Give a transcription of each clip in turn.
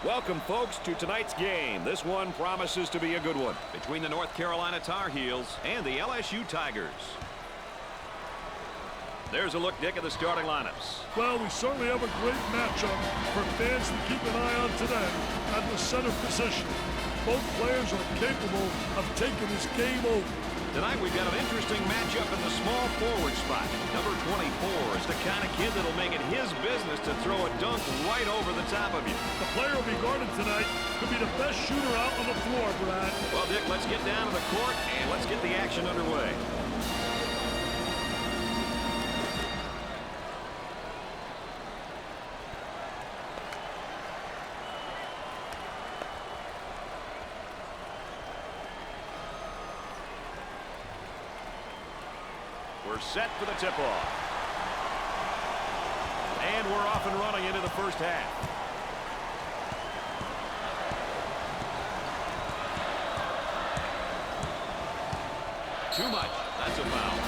Welcome, folks, to tonight's game. This one promises to be a good one between the North Carolina Tar Heels and the LSU Tigers. There's a look, Dick, at the starting lineups. Well, we certainly have a great matchup for fans to keep an eye on today at the center position. Both players are capable of taking this game over. Tonight we've got an interesting matchup in the small forward spot. Number 24 is the kind of kid that'll make it his business to throw a dunk right over the top of you. The player will be guarded tonight could be the best shooter out on the floor, Brad. Well, Dick, let's get down to the court and let's get the action underway. We're set for the tip-off. And we're off and running into the first half. Too much. That's a foul.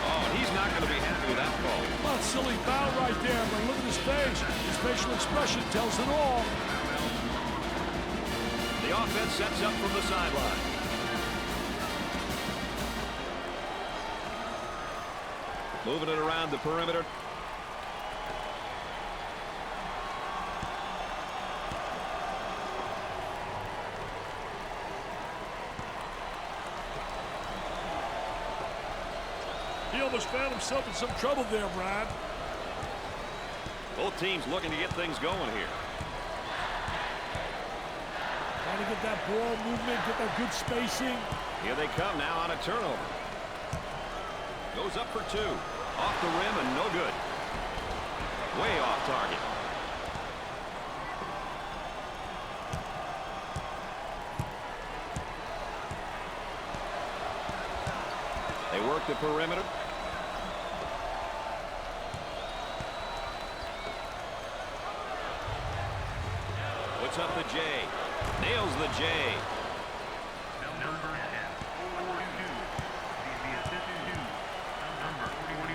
Oh, and he's not going to be happy with that call. Well, silly foul right there, but look at his face. His facial expression tells it all. The offense sets up from the sideline. Moving it around the perimeter. He almost found himself in some trouble there, Brad. Both teams looking to get things going here. Trying to get that ball movement, get that good spacing. Here they come now on a turnover. Goes up for two. Off the rim and no good. Way off target. They work the perimeter. Puts up the J. Nails the J.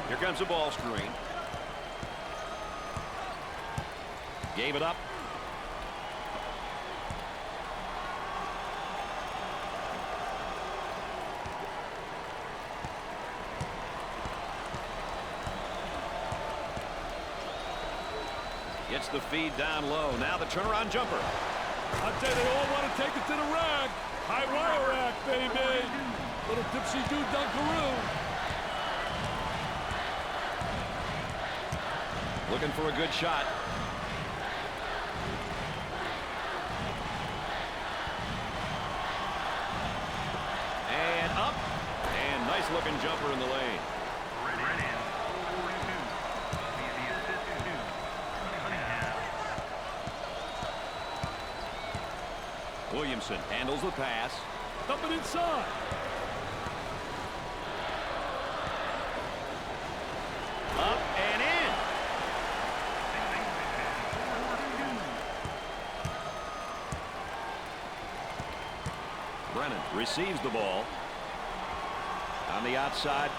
Here comes a ball screen. Gave it up. Gets the feed down low. Now the turnaround jumper. I tell you, they all want to take it to the rack. High wire rack, baby. Little dipsy-do dunkaroo. Looking for a good shot. And up. And nice looking jumper in the lane. Williamson handles the pass. Coming inside. Up and in. Brennan receives the ball. On the outside.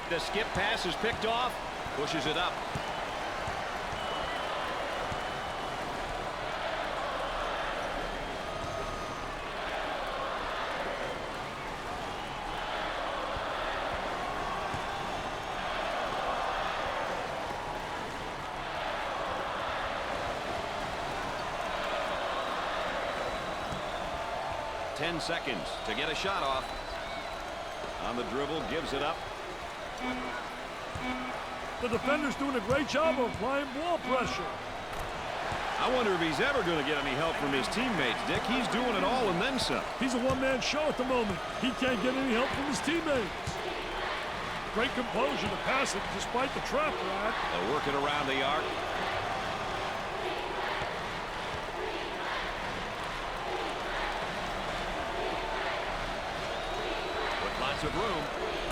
The skip pass is picked off. Pushes it up. Ten seconds to get a shot off. On the dribble, gives it up. The defender's doing a great job of applying ball pressure. I wonder if he's ever going to get any help from his teammates, Dick. He's doing it all and then some. He's a one-man show at the moment. He can't get any help from his teammates. Great composure to pass it despite the trap, Brad. They'll work it around the arc. With lots of room.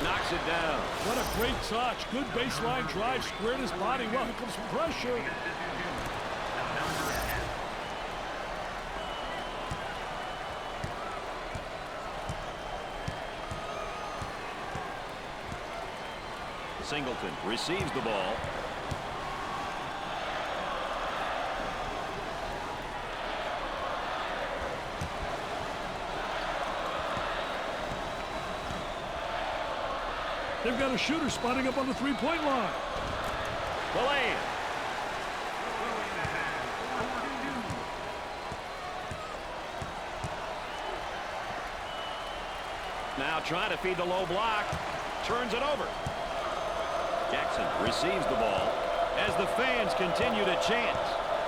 Knocks it down. What a great touch. Good baseline drive. Squared his body well. Here comes some pressure. Singleton receives the ball. They've got a shooter spotting up on the three-point line. The lane. Now trying to feed the low block. Turns it over. Jackson receives the ball as the fans continue to chant.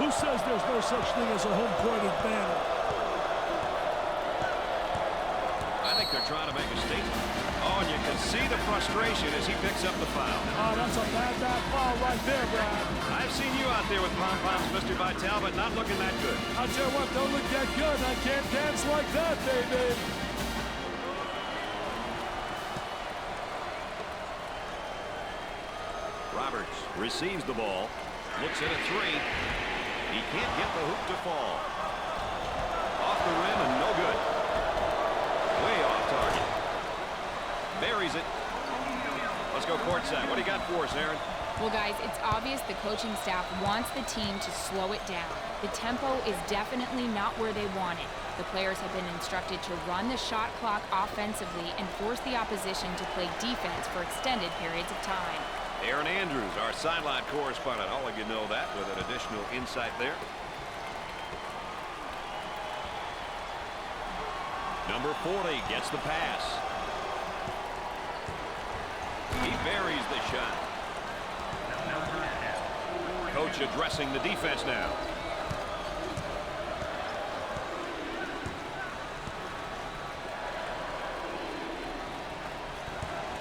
Who says there's no such thing as a home court advantage? I think they're trying to make a statement. Oh, and you can see the frustration as he picks up the foul. Oh, that's a bad foul right there, Brad. I've seen you out there with pom-poms, Mr. Vitale, but not looking that good. I'll tell you what, don't look that good. I can't dance like that, baby. Roberts receives the ball. Looks at a three. He can't get the hoop to fall. Off the rim and no good. Way off target. Buries it. Let's go courtside. What do you got for us, Aaron? Well, guys, it's obvious the coaching staff wants the team to slow it down. The tempo is definitely not where they want it. The players have been instructed to run the shot clock offensively and force the opposition to play defense for extended periods of time. Aaron Andrews, our sideline correspondent. I'll let you know that with an additional insight there. Number 40 gets the pass. He buries the shot. Coach addressing the defense now.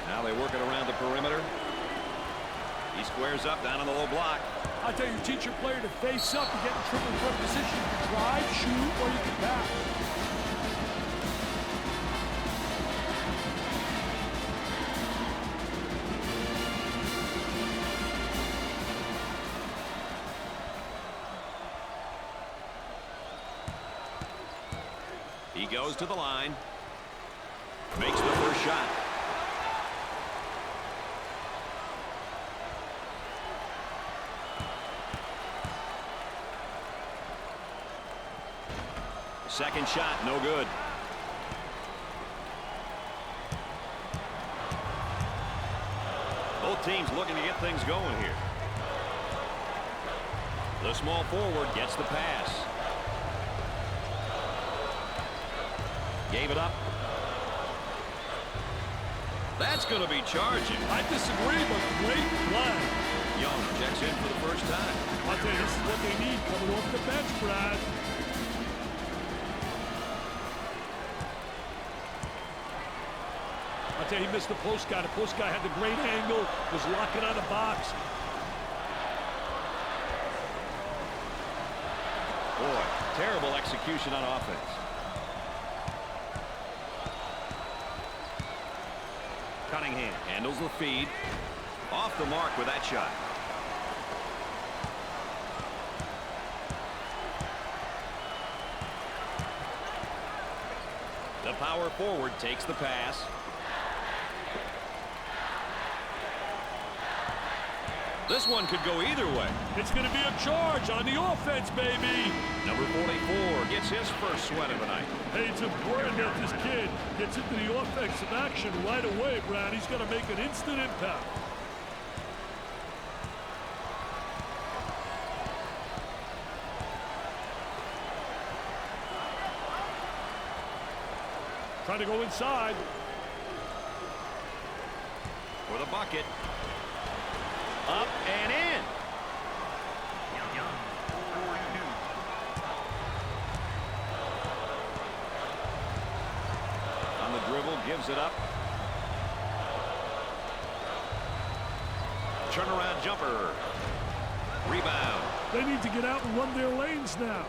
Now they work it around the perimeter. He squares up down on the low block. I tell you, teach your player to face up and get in triple threat position. You can drive, shoot, or you can pass. He goes to the line. Makes the first shot. Second shot, no good. Both teams looking to get things going here. The small forward gets the pass. Gave it up. That's going to be charging. I disagree, but great play. Young checks in for the first time. I'll tell you, this is what they need coming off the bench, Brad. I'll tell you, he missed the post guy. The post guy had the great angle, was locking on the box. Boy, terrible execution on offense. Cunningham handles the feed. Off the mark with that shot. The power forward takes the pass. This one could go either way. It's going to be a charge on the offense, baby. Number 44 gets his first sweat of the night. Hey, it's important that this kid gets into the offensive action right away, Brad. He's going to make an instant impact. Trying to go inside. For the bucket. Up and in. On the dribble, gives it up. Turnaround jumper. Rebound. They need to get out and run their lanes now.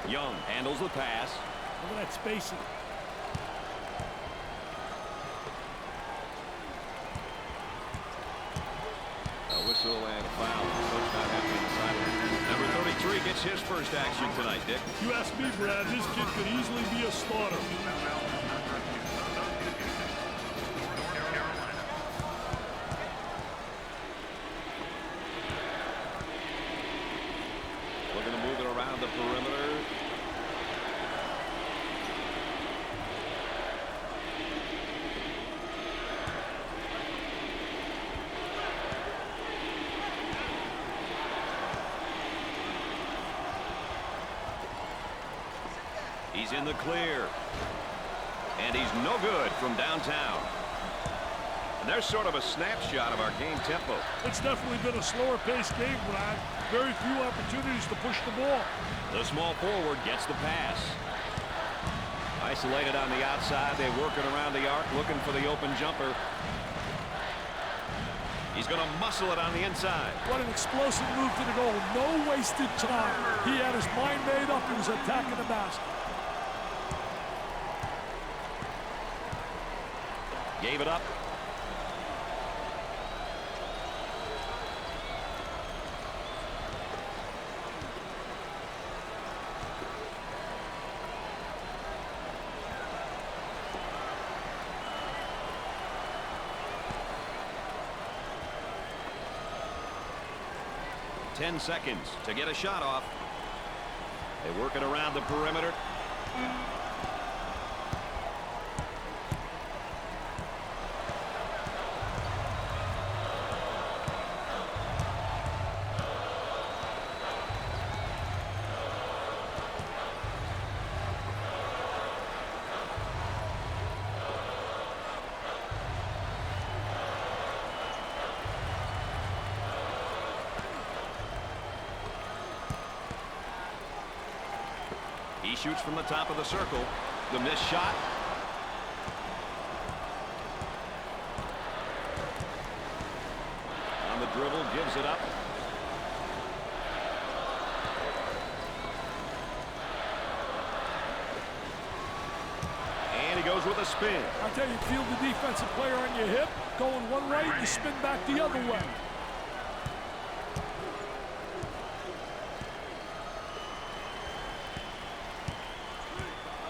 Young handles the pass. Look at that spacing. A whistle and a foul. Coach not happy on the sideline. Number 33 gets his first action tonight, Dick. You ask me, Brad, this kid could easily be a starter. the perimeter. He's in the clear. And he's no good from downtown. And there's sort of a snapshot of our game tempo. It's definitely been a slower-paced game, Brad. Very few opportunities to push the ball. The small forward gets the pass. Isolated on the outside. They're working around the arc, looking for the open jumper. He's going to muscle it on the inside. What an explosive move to the goal. No wasted time. He had his mind made up. He was attacking the basket. Gave it up. Ten seconds to get a shot off. They work it around the perimeter. He shoots from the top of the circle. The missed shot. On the dribble, gives it up. And he goes with a spin. I tell you, feel the defensive player on your hip, going one way, you spin back the other way.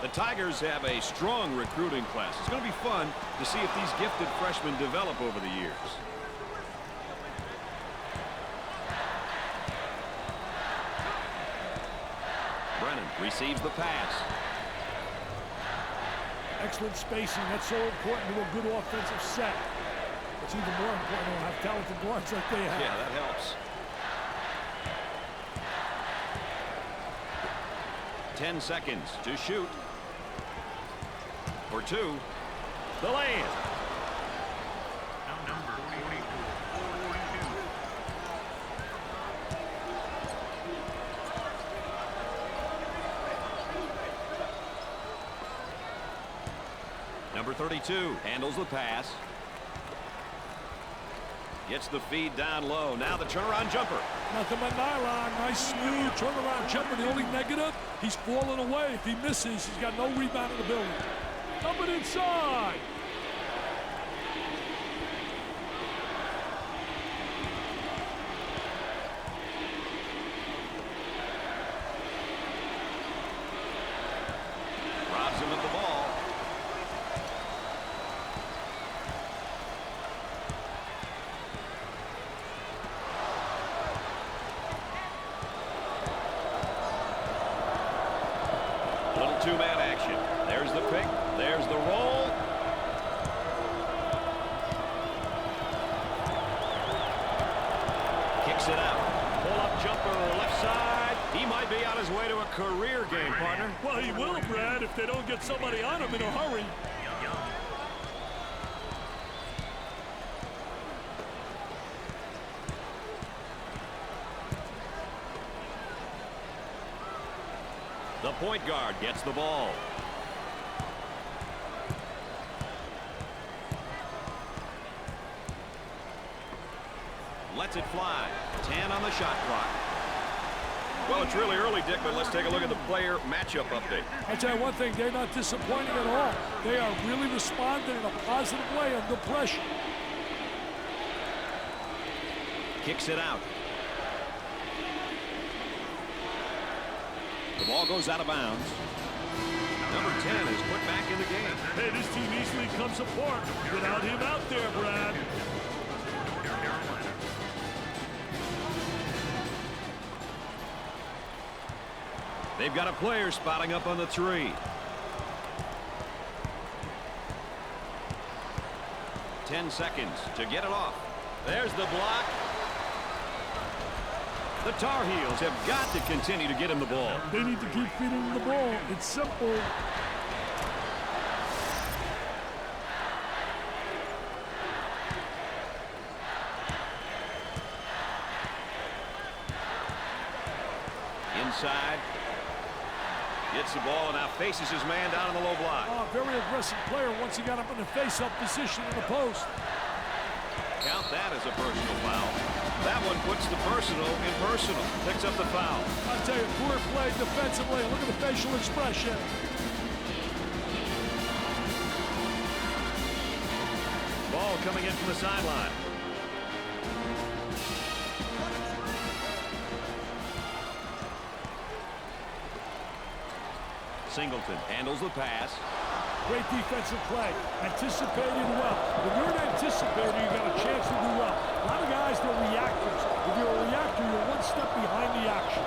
The Tigers have a strong recruiting class. It's going to be fun to see if these gifted freshmen develop over the years. Brennan receives the pass. Excellent spacing. That's so important to a good offensive set. It's even more important to have talented guards like they have. Yeah, that helps. 10 seconds to shoot. For two. The lay-in. Number 32 handles the pass. Gets the feed down low. Now the turnaround jumper. Nothing but nylon. Nice smooth turnaround jumper. The only negative, he's falling away. If he misses, he's got no rebound in the building. Coming inside. Robs him at the ball. Little two-man action. There's the pick. There's the roll. Kicks it out. Pull-up jumper left side. He might be on his way to a career game, partner. Well, he will, Brad, if they don't get somebody on him in a hurry. The point guard gets the ball. Lets it fly. 10 on the shot clock. Well, it's really early, Dick, but let's take a look at the player matchup update. I tell you one thing, they're not disappointing at all. They are really responding in a positive way under pressure. Kicks it out. The ball goes out of bounds. Number 10 is put back in the game. Hey, this team easily comes apart without him out there, Brad. They've got a player spotting up on the 3. 10 seconds to get it off. There's the block. The Tar Heels have got to continue to get him the ball. They need to keep feeding him the ball. It's simple. Inside. Gets the ball and now faces his man down in the low block. Oh, very aggressive player once he got up in the face-up position in the post. Count that as a personal foul. That one puts the personal in personal. Picks up the foul. I'll tell you, poor play defensively. Look at the facial expression. Ball coming in from the sideline. Singleton handles the pass. Great defensive play. Anticipated well. When you're an anticipator, you got a chance to do well. A lot of guys, they're reactors. If you're a reactor, you're one step behind the action.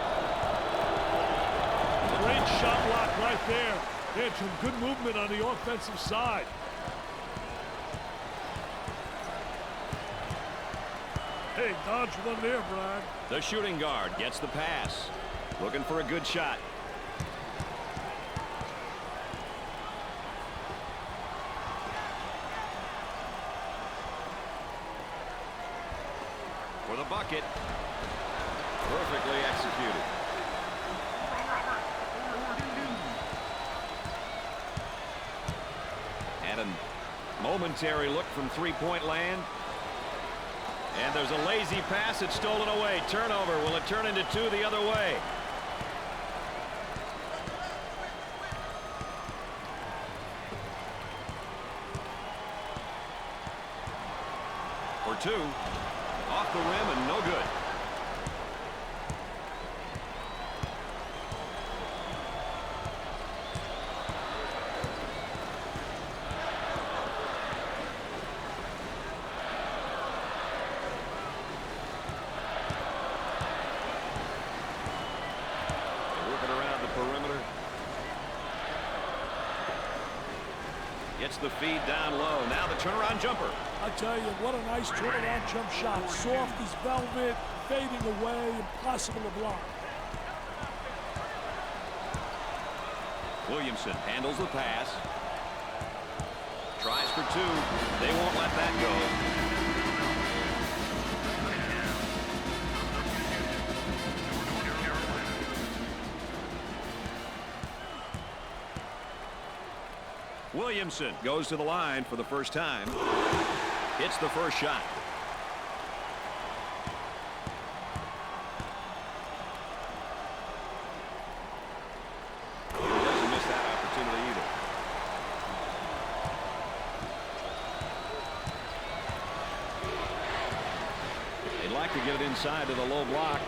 Great shot block right there. They had some good movement on the offensive side. Hey, dodge one there, Brad. The shooting guard gets the pass. Looking for a good shot. For the bucket. Perfectly executed. And a momentary look from three-point land. And there's a lazy pass. It's stolen away. Turnover. Will it turn into 2 the other way? For 2. Off the rim and no good. Gets the feed down low. Now the turnaround jumper. I tell you, what a nice turnaround jump shot. Soft as velvet, fading away, impossible to block. Williamson handles the pass. Tries for 2. They won't let that go. Williamson goes to the line for the first time. Hits the first shot. He doesn't miss that opportunity either. They'd like to get it inside to the low block.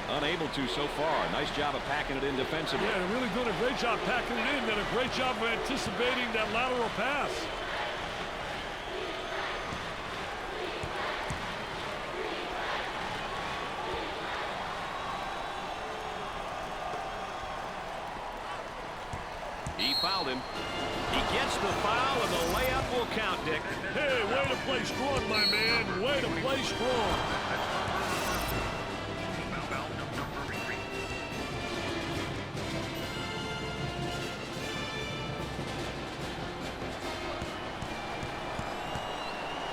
Unable to so far. Nice job of packing it in defensively. Yeah, they're really doing a great job packing it in. Did a great job of anticipating that lateral pass. He fouled him. He gets the foul, and the layup will count, Dick. Hey, way to play strong, my man. Way to play strong.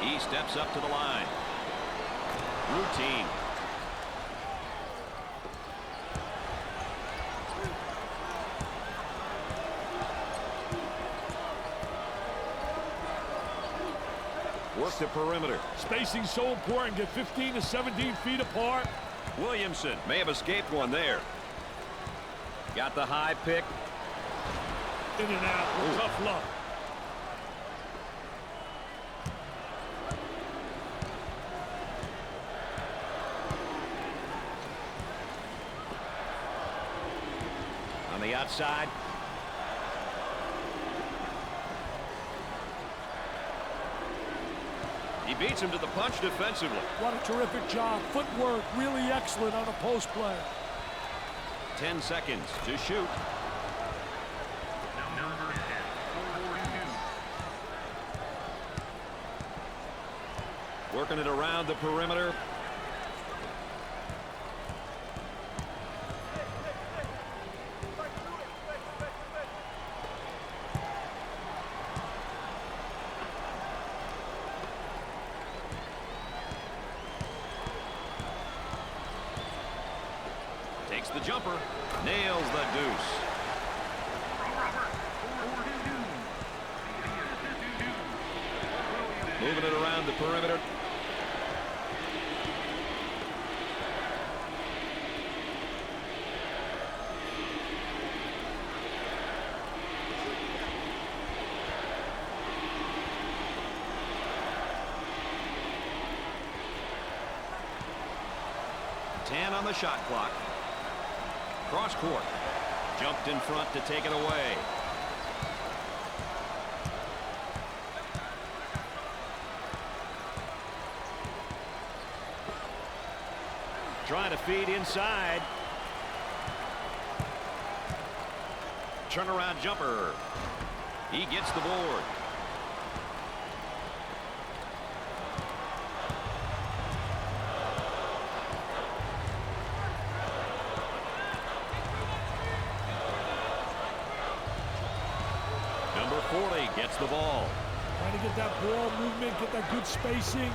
He steps up to the line. Routine. Work the perimeter. Spacing so important. Get 15 to 17 feet apart. Williamson may have escaped one there. Got the high pick. In and out. Ooh. Tough luck. On the outside. He beats him to the punch defensively. What a terrific job. Footwork really excellent on a post play. 10 seconds to shoot. Number 10. Working it around the perimeter. Takes the jumper, nails the deuce. Moving it around the perimeter. On the shot clock. Cross court. Jumped in front to take it away. Trying to feed inside. Turnaround jumper. He gets the board. Number 40 gets the ball. Trying to get that ball movement, get that good spacing.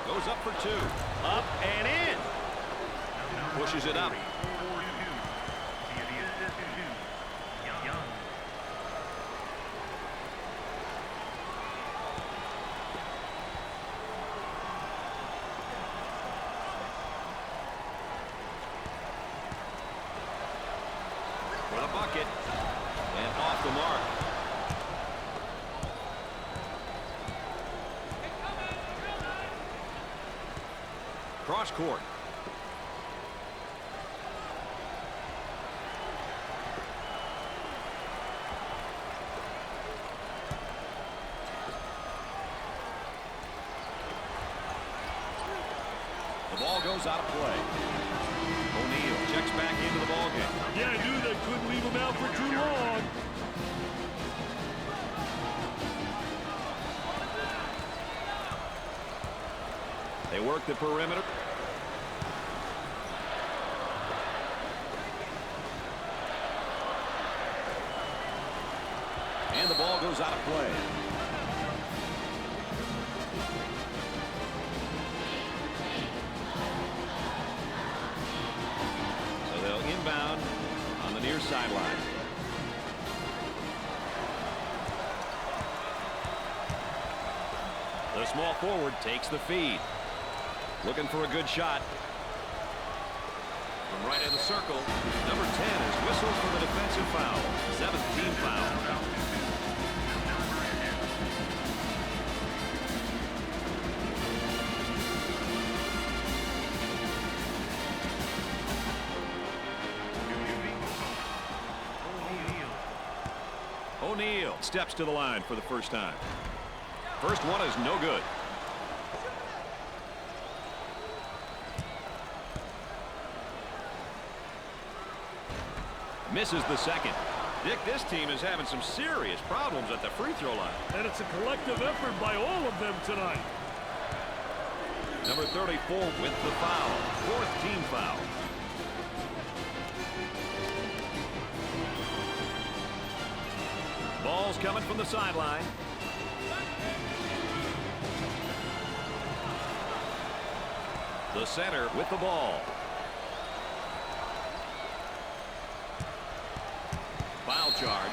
Goes up for two. Up and in. Pushes it up. For the bucket. And off the mark. Cross court. The ball goes out of play. O'Neal checks back into the ball game. Yeah, I knew they couldn't leave him out for too long. They work the perimeter. And the ball goes out of play. So they'll inbound on the near sideline. The small forward takes the feed. Looking for a good shot. From right in the circle, number 10 is whistled for the defensive foul. 7th team foul. O'Neal steps to the line for the first time. First one is no good. Misses the second. Dick, this team is having some serious problems at the free throw line. And it's a collective effort by all of them tonight. Number 34 with the foul. 4th team foul. Ball's coming from the sideline. The center with the ball. Foul charge.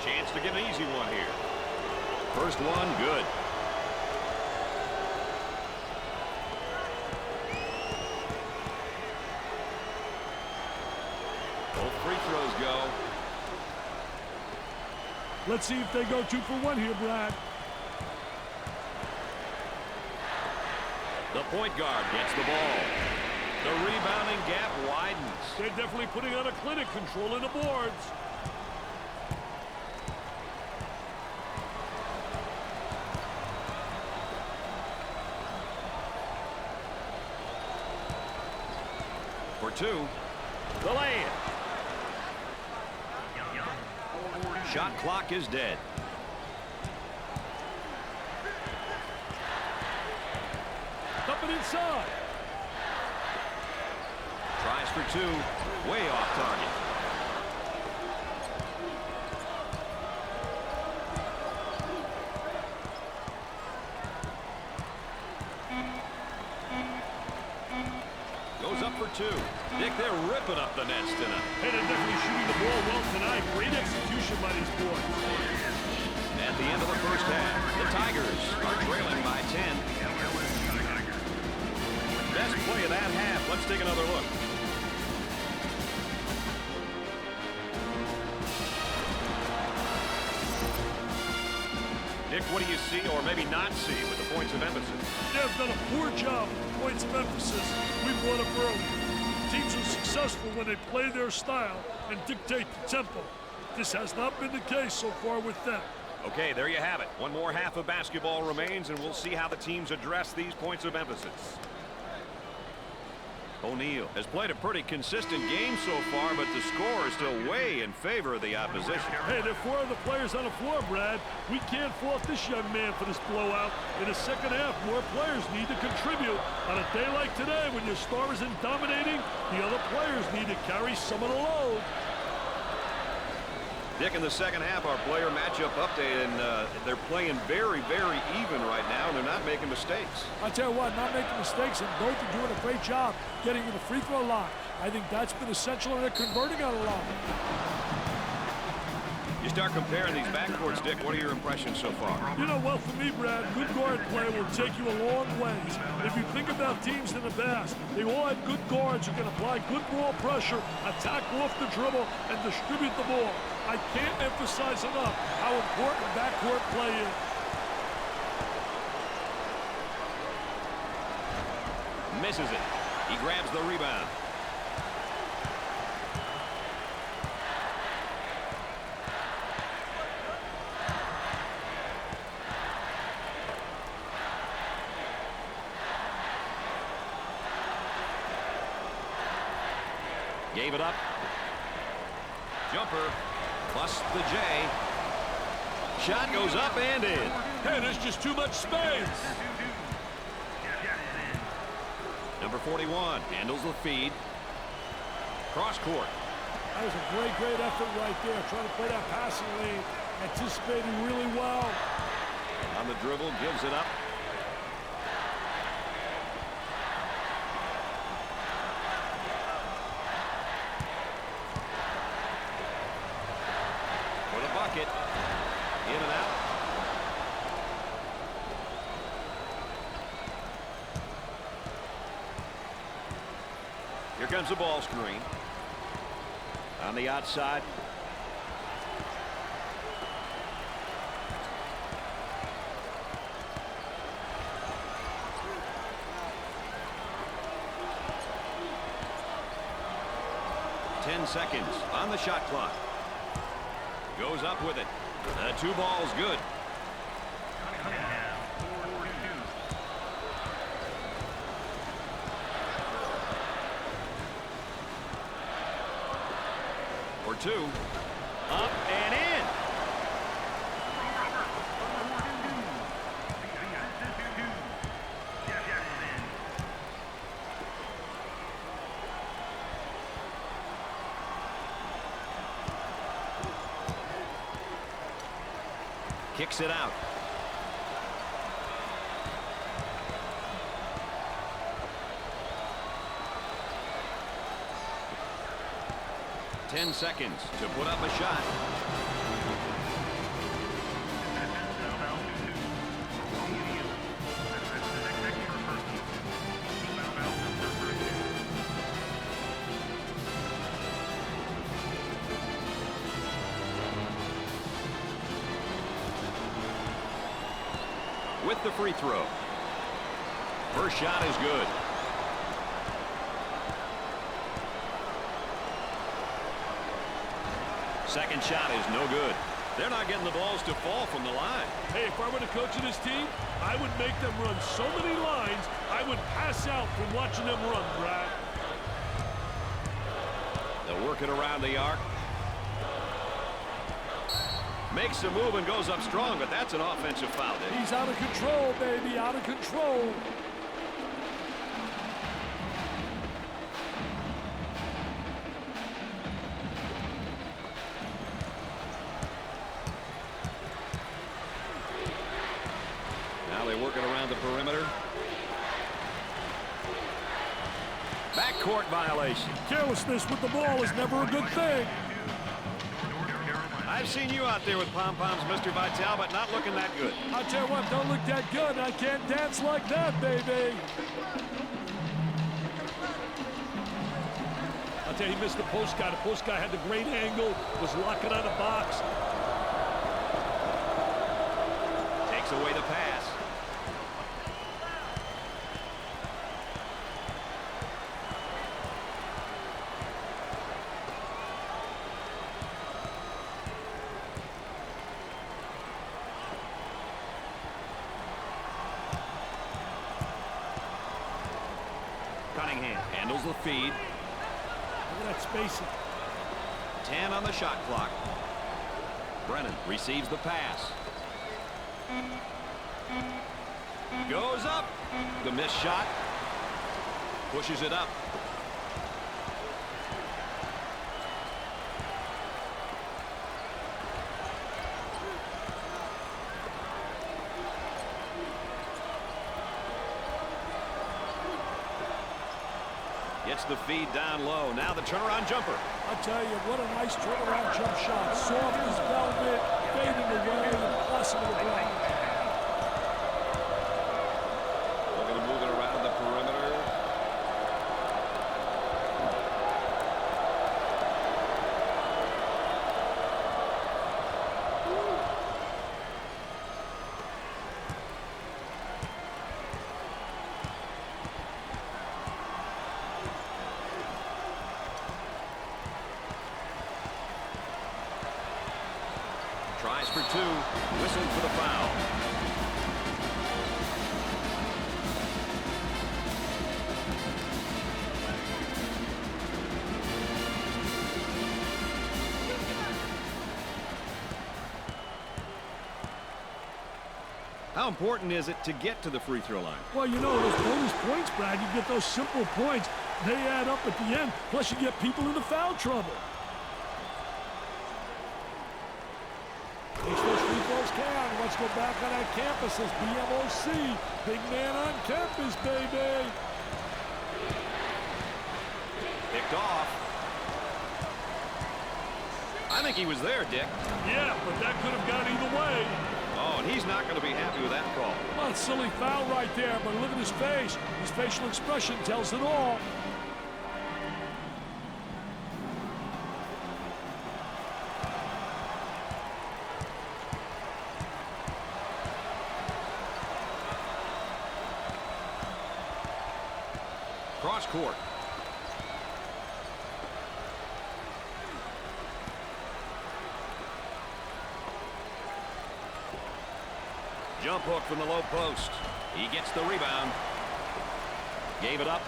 Chance to get an easy one here. First one, good. Both free throws go. Let's see if they go 2 for 1 here, Brad. point guard gets the ball. The rebounding gap widens. They're definitely putting on a clinic, controlling the boards. For two. The lay-in. Shot clock is dead. Up and inside. Tries for two. Way off target. Goes up for two. Dick, they're ripping up the nets tonight. Hey, they're definitely shooting the ball well tonight. Great execution by these boys. At the end of the first half, the Tigers are trailing by 10. Best play of that half. Let's take another look. Dick, what do you see or maybe not see with the points of emphasis? They've done a poor job with points of emphasis we brought up earlier. Teams are successful when they play their style and dictate the tempo. This has not been the case so far with them. Okay, there you have it. One more half of basketball remains, and we'll see how the teams address these points of emphasis. O'Neal has played a pretty consistent game so far, but the score is still way in favor of the opposition. Hey, there are four other players on the floor, Brad. We can't fault this young man for this blowout. In the second half, more players need to contribute. On a day like today, when your star isn't dominating, the other players need to carry some of the load. Dick, in the second half, our player matchup update, and they're playing very, very even right now, and they're not making mistakes. I'll tell you what, not making mistakes, and both are doing a great job getting to the free throw line. I think that's been essential, and they're converting on a lot. You start comparing these backcourts, Dick, what are your impressions so far? You know, well, for me, Brad, good guard play will take you a long ways. If you think about teams in the past, they all had good guards who can apply good ball pressure, attack off the dribble, and distribute the ball. I can't emphasize enough how important backcourt play is. Misses it. He grabs the rebound. Gave it up. Jumper. Plus the J. Shot goes up and in. Hey, there's just too much space. Number 41 handles the feed. Cross court. That was a great effort right there. Trying to play that passing lane. Anticipating really well. On the dribble, gives it up. Bucket. In and out. Here comes the ball screen. On the outside. Seconds on the shot clock. Goes up with it. The two balls good. For two. Up and in. Kicks it out. Ten seconds to put up a shot. With the free throw. First shot is good. Second shot is no good. They're not getting the balls to fall from the line. Hey, if I were the coach of this team, I would make them run so many lines, I would pass out from watching them run, Brad. They'll work it around the arc. Makes a move and goes up strong, but that's an offensive foul. He's out of control, baby, out of control. Now they work it around the perimeter. Backcourt violation. Carelessness with the ball is never a good thing. I've seen you out there with pom-poms, Mr. Vitale, but not looking that good. I'll tell you what, don't look that good. I can't dance like that, baby. I'll tell you, he missed the post guy. The post guy had the great angle, was locking on the box. Takes away the pass. Cunningham handles the feed. Look at that spacing. 10 on the shot clock. Brennan receives the pass. Goes up. The missed shot. Pushes it up. Gets the feed down low. Now the turnaround jumper. I'll tell you, what a nice turnaround jump shot. Soft as velvet, fading away, impossible to block. Looking to move it around the perimeter. Tries for two. Whistled for the foul. How important is it to get to the free throw line? Well, you know, those bonus points, Brad, you get those simple points. They add up at the end. Plus, you get people into foul trouble. Makes those free throws count. Let's go back on our campus as BMOC. Big man on campus, baby. Picked off. I think he was there, Dick. Yeah, but that could have gone either way. Oh, and he's not going to be happy with that call. Well, it's a silly foul right there, but look at his face. His facial expression tells it all. Cross court. Jump hook from the low post. He gets the rebound. Gave it up.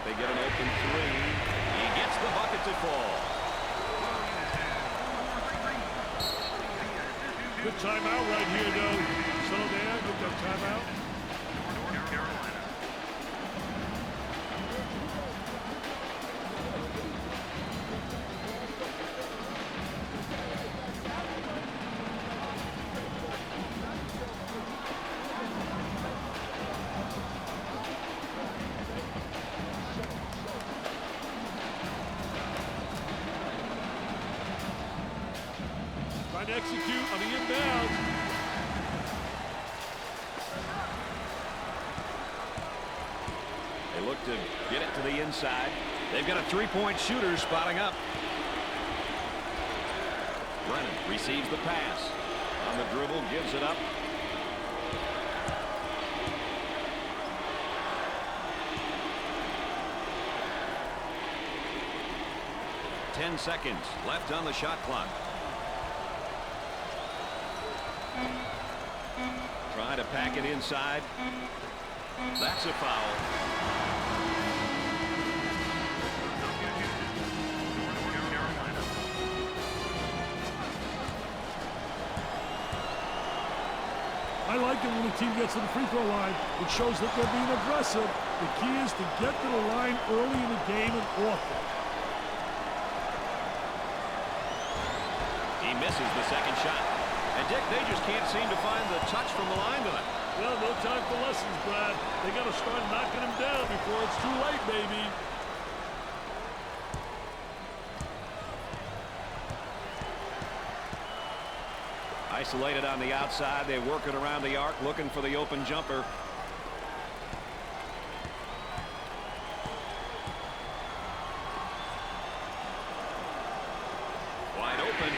They get an open three. He gets the bucket to fall. Good timeout right here, though. Settle down, get that timeout. Trying to execute on the inbounds. They look to get it to the inside. They've got a three-point shooter spotting up. Brennan receives the pass. On the dribble, gives it up. Ten seconds left on the shot clock. Try to pack it inside. That's a foul. I like it when the team gets to the free throw line. It shows that they're being aggressive. The key is to get to the line early in the game and often. He misses the second shot. And Dick, they just can't seem to find the touch from the line tonight. Well, no time for lessons, Brad. They got to start knocking him down before it's too late, baby. Isolated on the outside. They work it around the arc, looking for the open jumper. Wide open.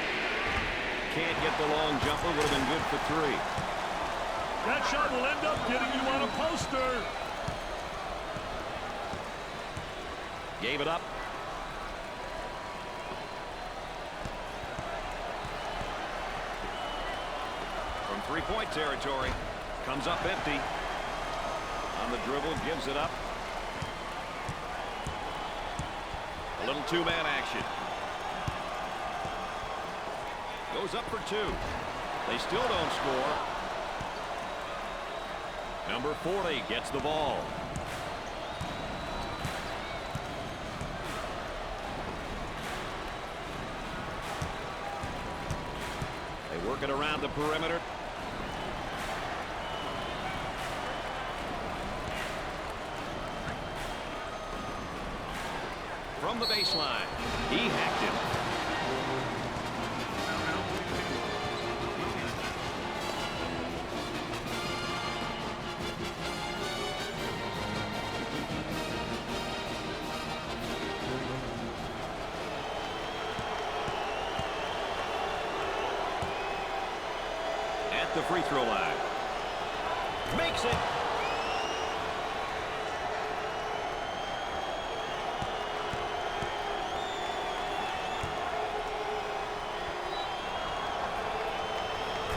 Can't get the long jumper. Would have been good for three. That shot will end up getting you on a poster. Gave it up. From three-point territory. Comes up empty. On the dribble, gives it up. A little two-man action. Goes up for two. They still don't score. Number 40 gets the ball. They work it around the perimeter. From the baseline, he hacked it. The free throw line. Makes it.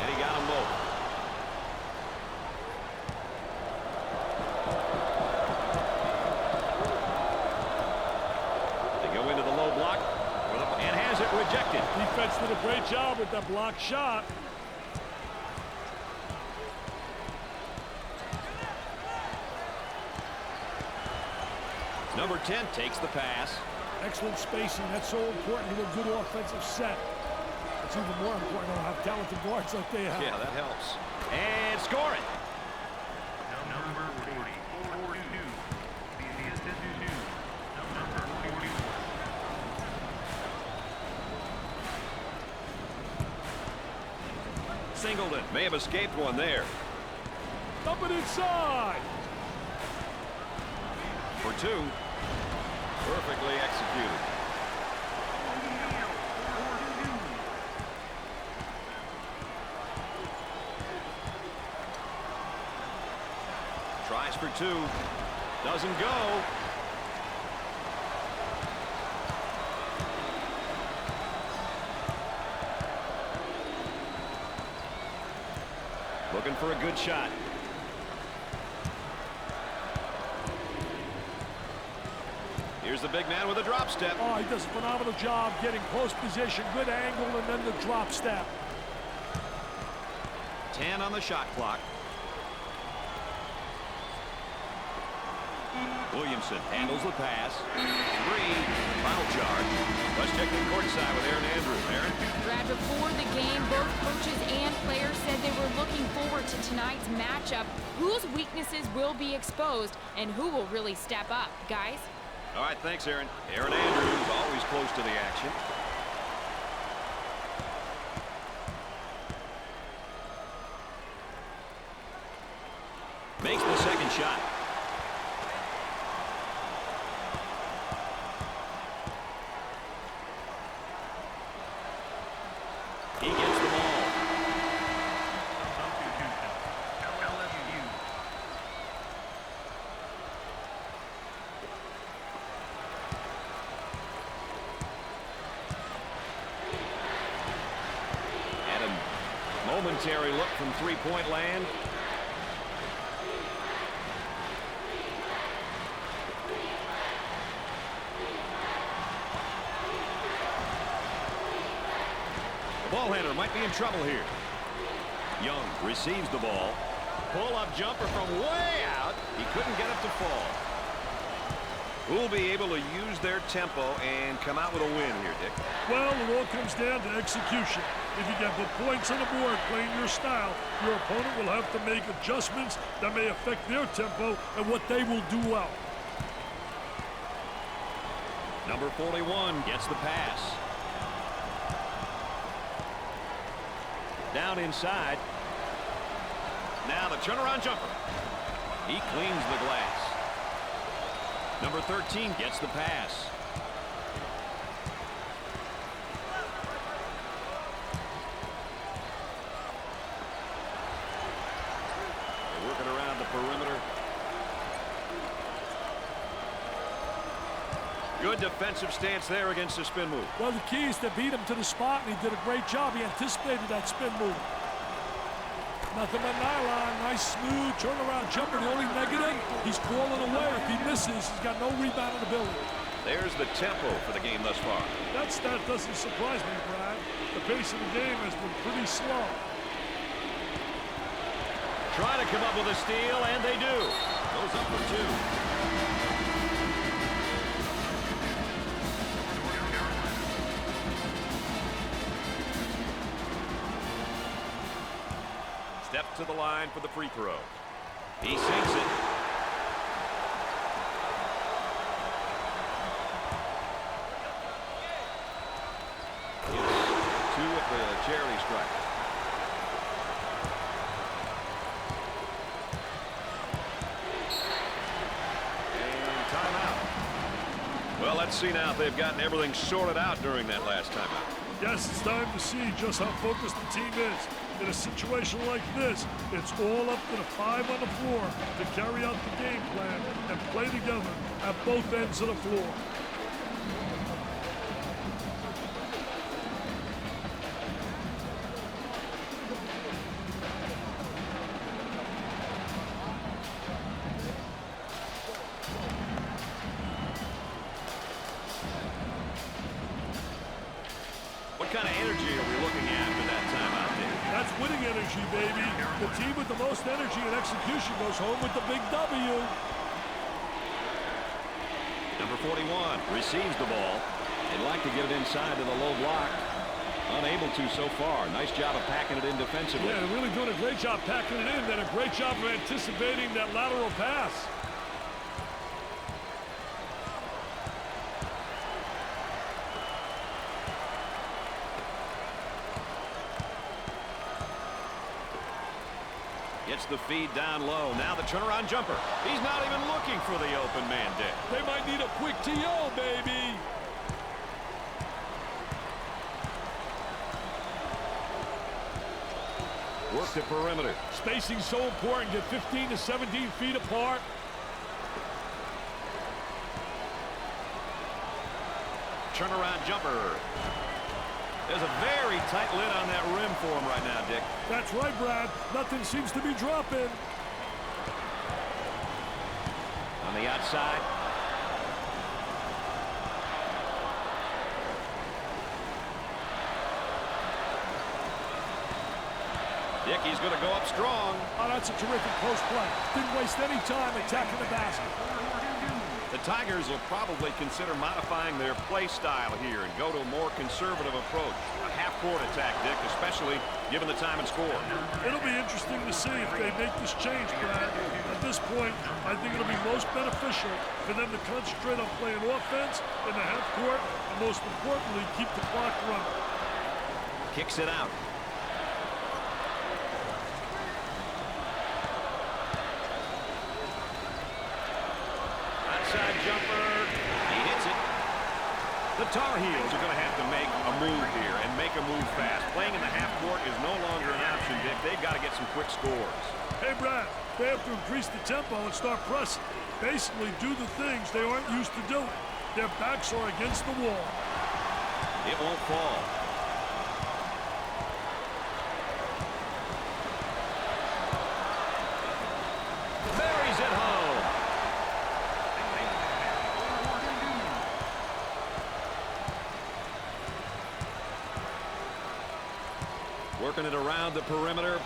And he got them both. They go into the low block and has it rejected. Defense did a great job with that block shot. Number 10 takes the pass. Excellent spacing. That's so important to a good offensive set. It's even more important to have talented guards like they have. Yeah, that helps. And score it. Number 40, 42. Number 41. Singleton may have escaped one there. Dump it inside. For two. Perfectly executed. Tries for two. Doesn't go. Looking for a good shot. Here's the big man with a drop step. Oh, he does a phenomenal job getting close position, good angle, and then the drop step. 10 on the shot clock. Williamson handles the pass. Three. Foul charge. Let's check the court side with Aaron Andrews. Aaron? Brad, before the game, both coaches and players said they were looking forward to tonight's matchup. Whose weaknesses will be exposed and who will really step up? Guys? All right, thanks, Aaron. Aaron Andrews, always close to the action. Makes the second shot. momentary look from three-point land. The ball handler might be in trouble here. Young receives the ball. Pull-up jumper from way out. He couldn't get it to fall. Who'll be able to use their tempo and come out with a win here, Dick? Well, it all comes down to execution. If you get the points on the board playing your style, your opponent will have to make adjustments that may affect their tempo and what they will do well. Number 41 gets the pass. Down inside. Now the turnaround jumper. He cleans the glass. Number 13 gets the pass. They're working around the perimeter. Good defensive stance there against the spin move. Well, the key is to beat him to the spot, and he did a great job. He anticipated that spin move. Nothing but nylon. Nice, smooth turnaround jumper. The only negative, he's crawling away. If he misses, he's got no rebound ability. There's the tempo for the game thus far. That stat doesn't surprise me, Brad. The pace of the game has been pretty slow. Trying to come up with a steal, and they do. Goes up for two. Step to the line for the free throw. He sinks it. Yes, two at the charity stripe. And timeout. Well, let's see now if they've gotten everything sorted out during that last timeout. Yes, it's time to see just how focused the team is. In a situation like this, it's all up to the five on the floor to carry out the game plan and play together at both ends of the floor. What kind of energy are we looking at for that time out there? That's winning energy, baby. The team with the most energy and execution goes home with the big W. Number 41 receives the ball. They'd like to get it inside to the low block. Unable to so far. Nice job of packing it in defensively. Yeah, they're really doing a great job packing it in. Then a great job of anticipating that lateral pass. Gets the feed down low. Now the turnaround jumper. He's not even looking for the open man, Dick. They might need a quick TO, baby. Work the perimeter. Spacing so important. Get 15 to 17 feet apart. Turnaround jumper. There's a very tight lid on that rim for him right now, Dick. That's right, Brad. Nothing seems to be dropping. On the outside. Dick, he's going to go up strong. Oh, that's a terrific post play. Didn't waste any time attacking the basket. The Tigers will probably consider modifying their play style here and go to a more conservative approach. A half-court attack, Dick, especially given the time and score. It'll be interesting to see if they make this change, Brad. At this point, I think it'll be most beneficial for them to concentrate on playing offense in the half court and, most importantly, keep the clock running. Kicks it out. Outside jumper. He hits it. The Tar Heels are going to have to make a move here and make a move fast. Playing in the half court is no longer an option, Dick. They've got to get some quick scores. Hey, Brad, they have to increase the tempo and start pressing. Basically, do the things they aren't used to doing. Their backs are against the wall. It won't fall. Working it around the perimeter.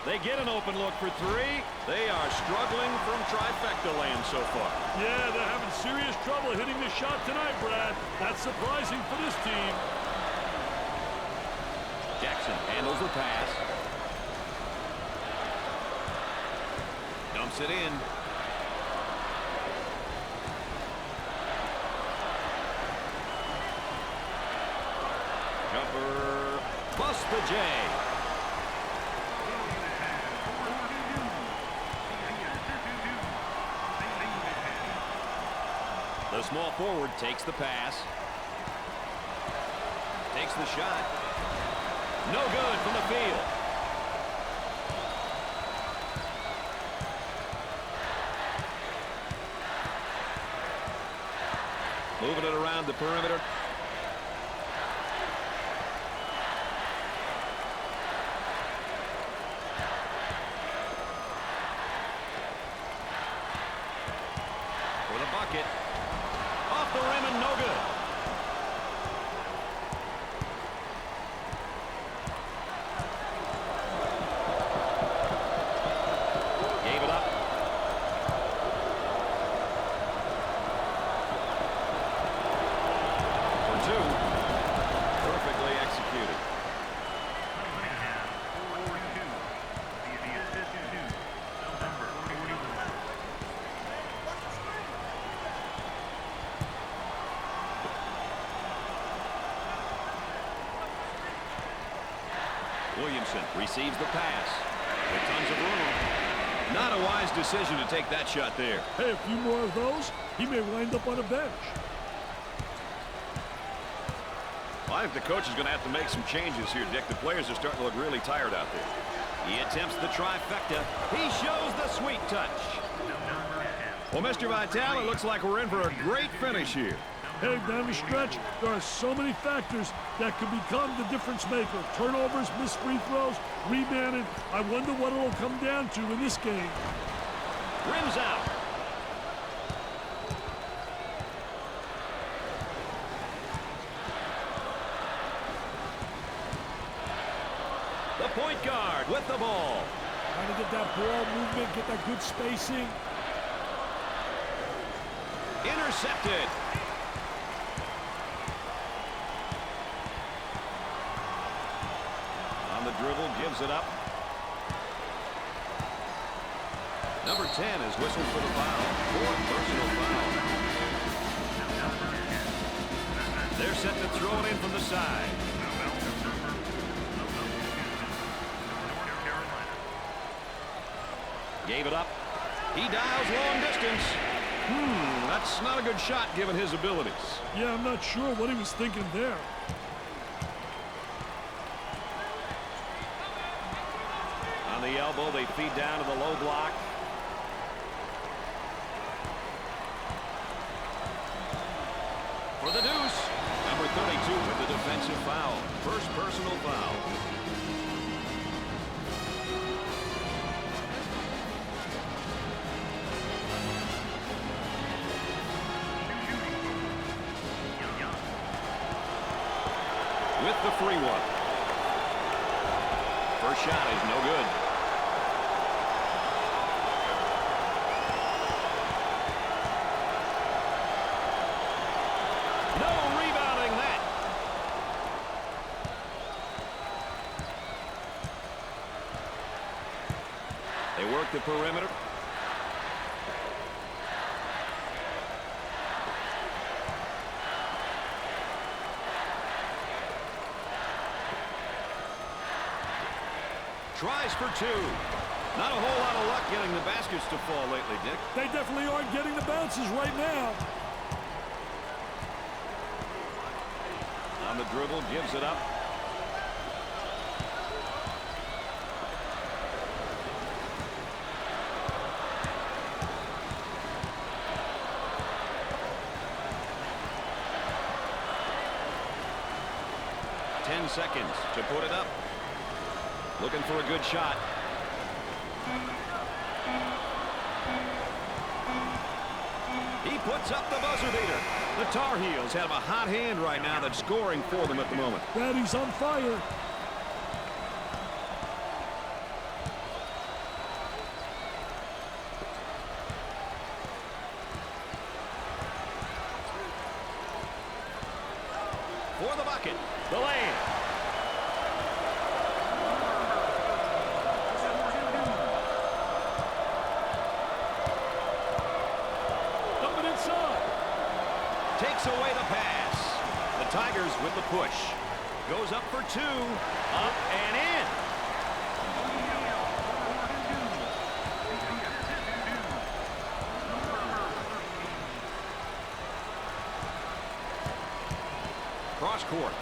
They get an open look for three. They are struggling from trifecta land so far. Yeah, they're having serious trouble hitting the shot tonight, Brad. That's surprising for this team. Jackson handles the pass. Dumps it in. Jumper. Bust the J. The small forward takes the pass. Takes the shot. No good from the field. Moving it around the perimeter. For the bucket. Off the rim and no good. Gave it up. For two. Perfectly executed. Williamson receives the pass with tons of room. Not a wise decision to take that shot there. Hey, a few more of those, he may wind up on a bench. Well, I think the coach is going to have to make some changes here, Dick. The players are starting to look really tired out there. He attempts the trifecta. He shows the sweet touch. Well, Mr. Vitale, it looks like we're in for a great finish here. Hey, down the stretch, there are so many factors that could become the difference maker. Turnovers, missed free throws, rebounding. I wonder what it'll come down to in this game. Rims out. The point guard with the ball. Trying to get that ball movement, get that good spacing. Intercepted. On the dribble, gives it up. Number 10 is whistled for the foul. Fourth personal foul. They're set to throw it in from the side. Gave it up. He dials long distance. That's not a good shot given his abilities. Yeah, I'm not sure what he was thinking there. On the elbow, they feed down to the low block. For the deuce. Number 32 with the defensive foul. First personal foul. With the free one. First shot is no good. No rebounding that. They work the perimeter. Tries for two. Not a whole lot of luck getting the baskets to fall lately, Dick. They definitely aren't getting the bounces right now. On the dribble, gives it up. Seconds to put it up. Looking for a good shot. puts up the buzzer beater. The Tar Heels have a hot hand right now that's scoring for them at the moment. Daddy's on fire. For the bucket, the lane. Coming inside. Takes away the pass. The Tigers with the push. Goes up for two. Up and in. Cross court.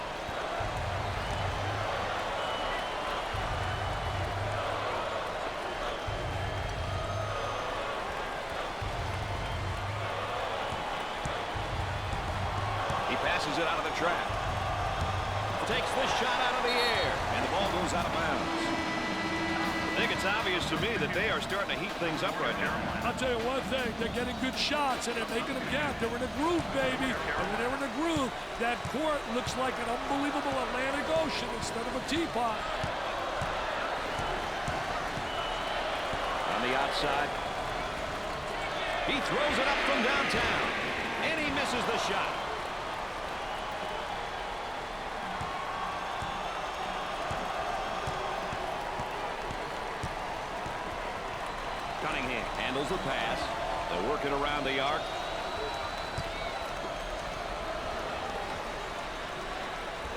He passes it out of the trap. Takes the shot out of the air, and the ball goes out of bounds. I think it's obvious to me that they are starting to heat things up right now. I'll tell you one thing, they're getting good shots and they're making them count. They're in a groove, baby. And when they're in a groove, that court looks like an unbelievable Atlantic Ocean instead of a teapot. On the outside. He throws it up from downtown, and he misses the shot. Cunningham handles the pass. They're working around the arc.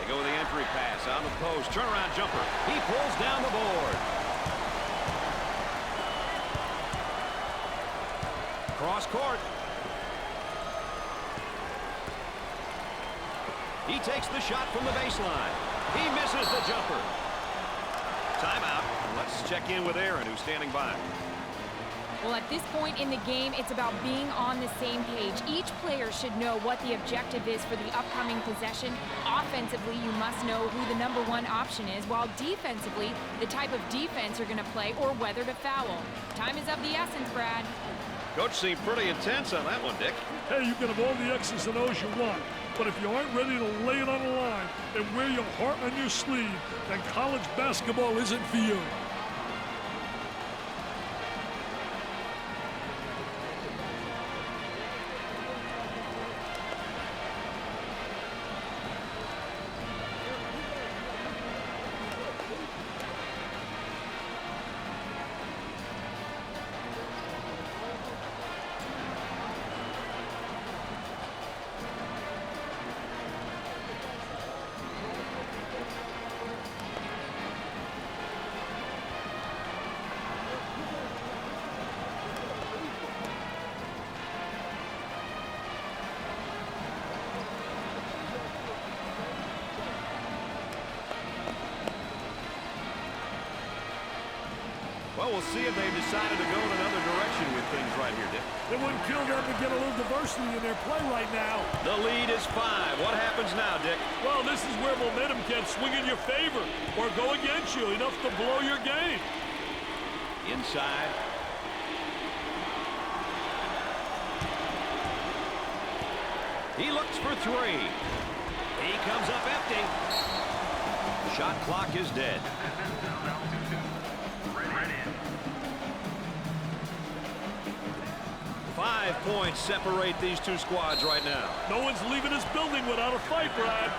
They go with the entry pass on the post. Turnaround jumper. He pulls down the board. Cross court. He takes the shot from the baseline. He misses the jumper. Timeout. Let's check in with Aaron, who's standing by. Well, at this point in the game, it's about being on the same page. Each player should know what the objective is for the upcoming possession. Offensively, you must know who the #1 option is, while defensively, the type of defense you're going to play or whether to foul. Time is of the essence, Brad. Coach seemed pretty intense on that one, Dick. Hey, you can have all the X's and O's you want, but if you aren't ready to lay it on the line and wear your heart on your sleeve, then college basketball isn't for you. Well, we'll see if they've decided to go in another direction with things right here, Dick. It wouldn't kill them to get a little diversity in their play right now. The lead is 5. What happens now, Dick? Well, this is where momentum can swing in your favor or go against you, enough to blow your game. Inside. He looks for 3. He comes up empty. Shot clock is dead. 5 points separate these two squads right now. No one's leaving this building without a fight, Brad.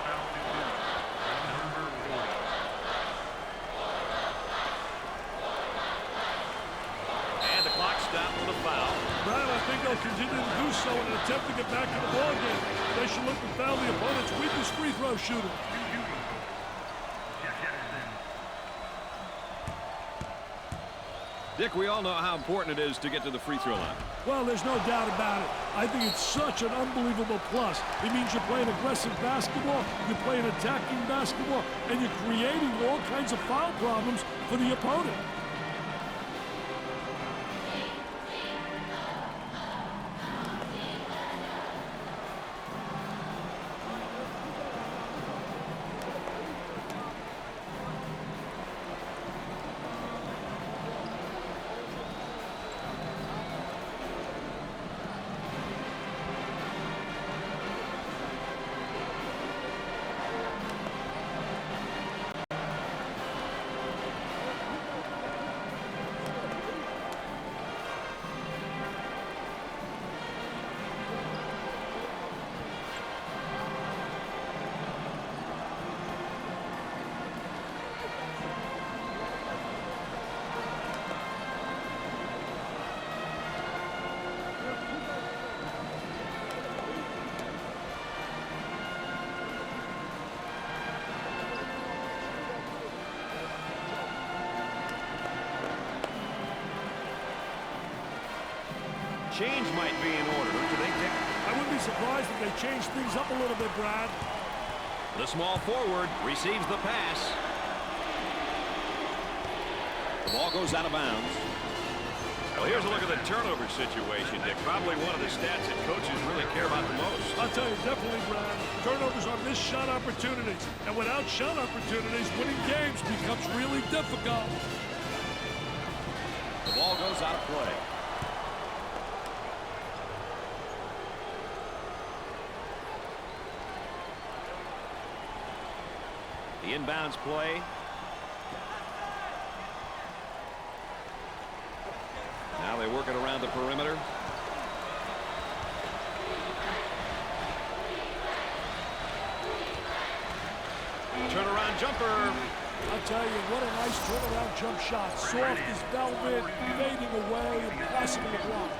And the clock stopped with a foul. Brad, I think they'll continue to do so in an attempt to get back to the ballgame. They should look to foul the opponent's weakest free throw shooter. Dick, we all know how important it is to get to the free throw line. Well, there's no doubt about it. I think it's such an unbelievable plus. It means you're playing aggressive basketball, you're playing attacking basketball, and you're creating all kinds of foul problems for the opponent. change might be in order. Who do they pick? I wouldn't be surprised if they changed things up a little bit, Brad. The small forward receives the pass. The ball goes out of bounds. Well, here's a look at the turnover situation, Dick. Probably one of the stats that coaches really care about the most. I'll tell you, definitely, Brad. Turnovers are missed shot opportunities. And without shot opportunities, winning games becomes really difficult. The ball goes out of play. The inbounds play. Now they work it around the perimeter. Turnaround jumper. I'll tell you, what a nice turnaround jump shot. Soft as velvet, fading away, impossible to block.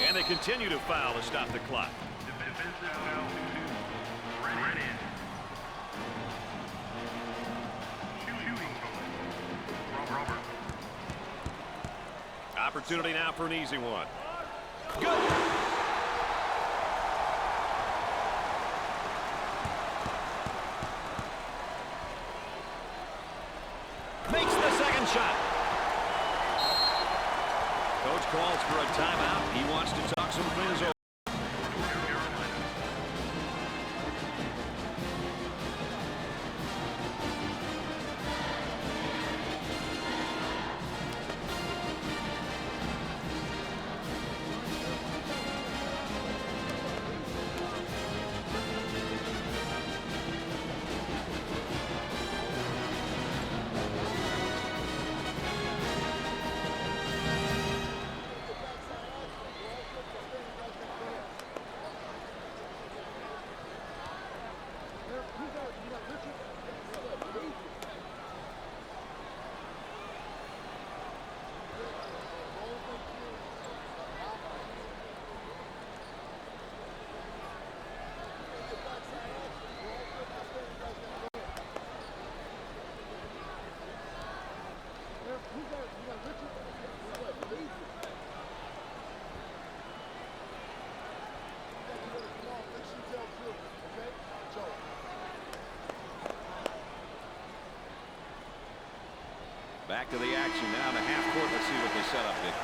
And they continue to foul to stop the clock. Defensive foul 2. Red in. Shooting foul. Robert. Opportunity now for an easy one. Good. Makes the second shot. Coach calls for a timeout. He wants to talk some things over. Back to the action now to half court. Let's see what they set up, Dick.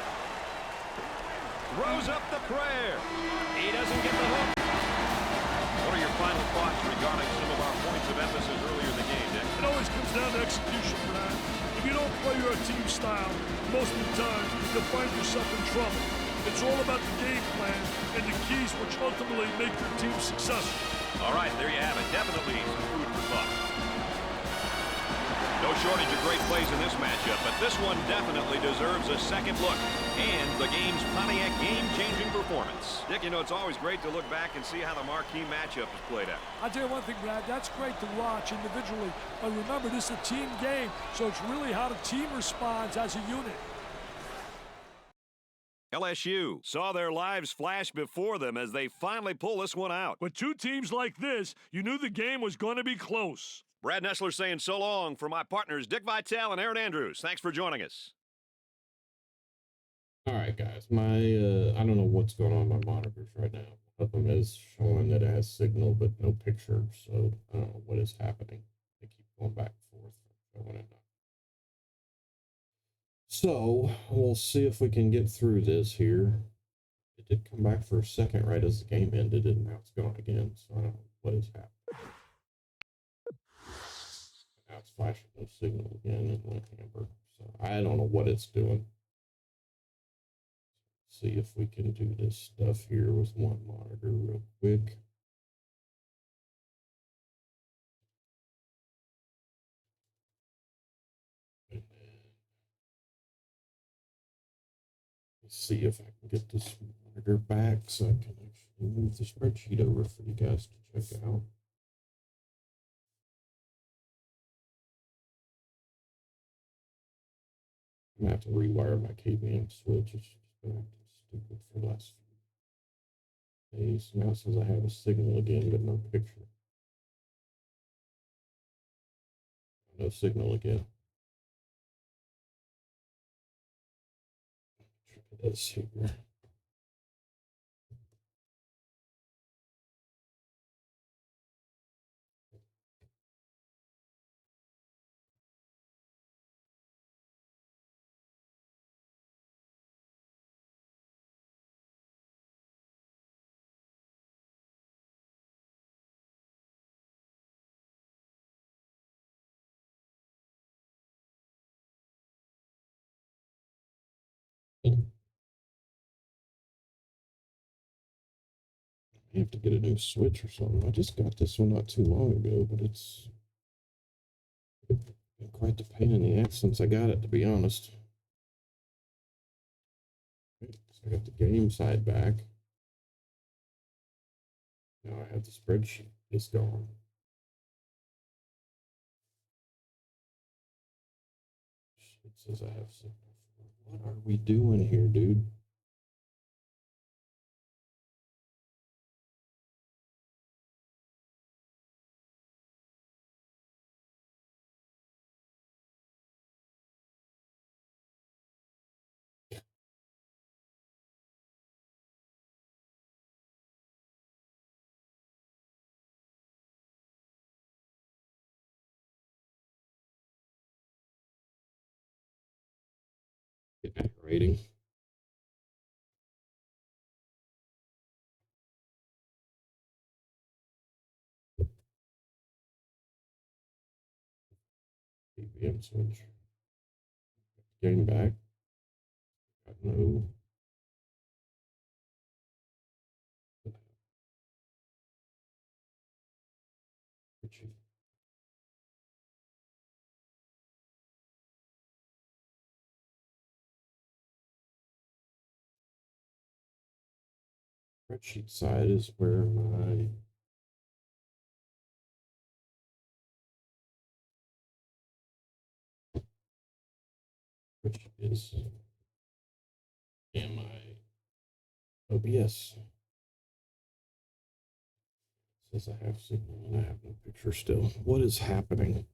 Throws up the prayer. He doesn't get the hook. What are your final thoughts regarding some of our points of emphasis earlier in the game, Dick? It always comes down to execution, Brad. If you don't play your team style, most of the time, you'll find yourself in trouble. It's all about the game plan and the keys which ultimately make your team successful. All right, there you have it. Definitely some food for thought. No shortage of great plays in this matchup, but this one definitely deserves a second look. And the game's Pontiac game-changing performance. Dick, you know, it's always great to look back and see how the marquee matchup is played out. I'll tell you one thing, Brad, that's great to watch individually. But remember, this is a team game, so it's really how the team responds as a unit. LSU saw their lives flash before them as they finally pull this one out. With two teams like this, you knew the game was going to be close. Brad Nessler saying so long for my partners, Dick Vitale and Aaron Andrews. Thanks for joining us. All right, guys. I don't know what's going on with my monitors right now. One of them is showing that it has signal but no picture, so I don't know what is happening. They keep going back and forth, showing it. So we'll see if we can get through this here. It did come back for a second right as the game ended, and now it's gone again. So I don't know what is happening. Now it's flashing no signal again and went amber. So I don't know what it's doing. See if we can do this stuff here with one monitor real quick. And then let's see if I can get this monitor back so I can actually move the spreadsheet over for you guys to check out. I'm gonna have to rewire my KVM switch. It's just been acting stupid for the last few days. Now it says I have a signal again, but no picture. No signal again. this here. I have to get a new switch or something. I just got this one not too long ago, but it's been quite the pain in the ass since I got it, to be honest. So I got the game side back. Now I have the spreadsheet. It's gone. It says I have signal. What are we doing here, dude? Rating. BPM switch. Game back. Got no. Spreadsheet side is where my which is my OBS. It says I have signal and I have no picture still. What is happening?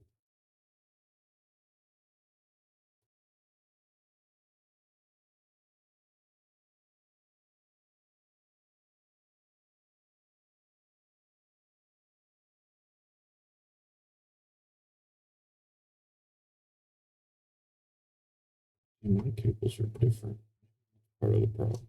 My cables are different. Part of the problem.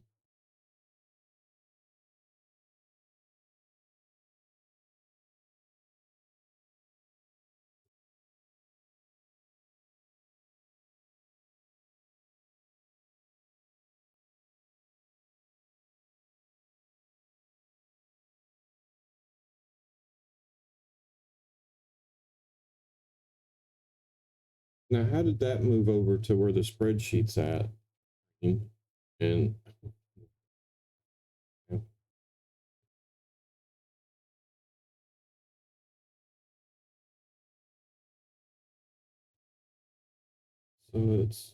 Now, how did that move over to where the spreadsheet's at? And so it's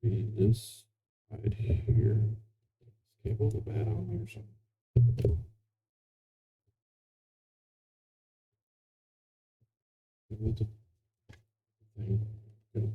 this right here. This cable go bad on me or something. With the thing. Good.